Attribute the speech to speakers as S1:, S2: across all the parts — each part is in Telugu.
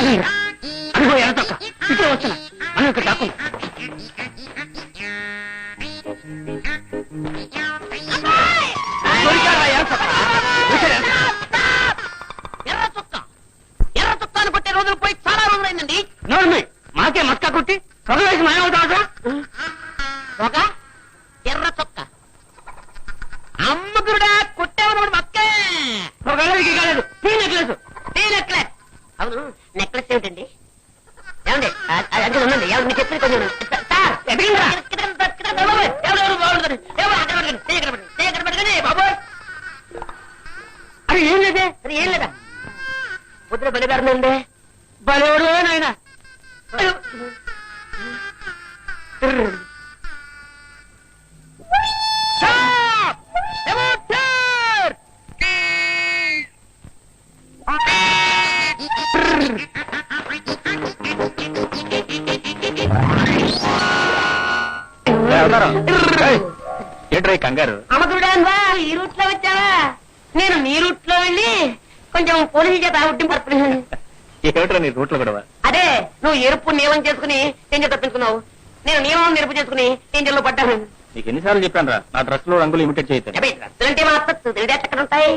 S1: అదిగో ఎర్ర చొక్క ఇప్పుడే వస్తున్నా మనం ఇక్కడ దాక్కుందాం. దొరికాడా ఎర్ర చొక్క? దొరికాడా ఎర్ర చొక్క?
S2: ఎర్ర చొక్క ఎర్ర చొక్కాను కొట్టే రోజులు పోయి చాలా రోజులైందండి.
S1: నోర్మి మాకే మక్క కొట్టి చదువేసి మాయమవుతాడు.
S2: ఒక ఎర్ర చొక్క అమ్మగురుడా కొట్టేవన్నమాట మక్కే.
S1: ఒక గడలికి కాలేదు నీ నెక్లెస్.
S2: నీ నెక్లెస్. అవును నెక్లెస్ ఏమిటండి? ఏమండి అంటే ఉందండి. ఎవరు మీకు చెప్పి కొంచెం సార్ బాబోయ్.
S1: అది ఏం లేదే.
S2: అది ఏం లేదా? ముద్ర బలిపెడుతుందండి.
S1: బలేవాడు నాయన.
S3: ఏంట్రా కంగారు?
S2: అమ్మకుడా ఈ రూట్ లో వచ్చావా? నేను నీ రూట్ లో వెళ్ళి కొంచెం పోలీసు చేత ఉట్టింపడుతున్నాను.
S3: ఏమిట్రా నీ రూట్లో కూడా?
S2: అదే నువ్వు ఎరుపు నియమం చేసుకుని టెంజర్ తప్పించుకున్నావు. నేను నియమం నిరుపు చేసుకుని టెంజర్లో పడ్డాను.
S3: నీకు ఎన్నిసార్లు చెప్పాను రా నా డ్రెస్ లో రంగులు ఇమిటేట్ చేయొద్దు.
S2: రద్దులంటే మా అత్తచ్చు తెలియదు ఎక్కడ ఉంటాయి.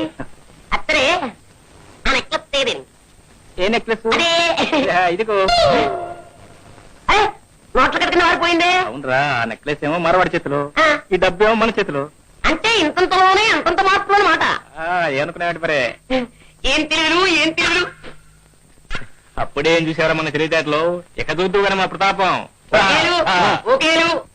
S2: అత్తరే ఆ నెక్లెస్ తేదేని.
S3: ఏ నెక్లెస్?
S2: అదే
S3: ఇదిగో.
S2: నోట్ల కట్టుకుని వారిపోయిందే.
S3: అవునరా ఆ నెక్లెస్ ఏమో మరవాడి చేతిలో,
S2: ఆ.
S3: ఈ డబ్బు ఏమో మన చేతిలో.
S2: అంటే ఇంతంతలోనే అంతంత మార్పులు అనమాట.
S3: ఏమనుకునేవాటి మరే?
S2: ఏం తెలియదు ఏం తెలియదు.
S3: అప్పుడే ఏం చూసారా మన తెలివితేటలో? ఎక్క చూద్దు కానీ మా ప్రతాపం.
S2: ఓకేలు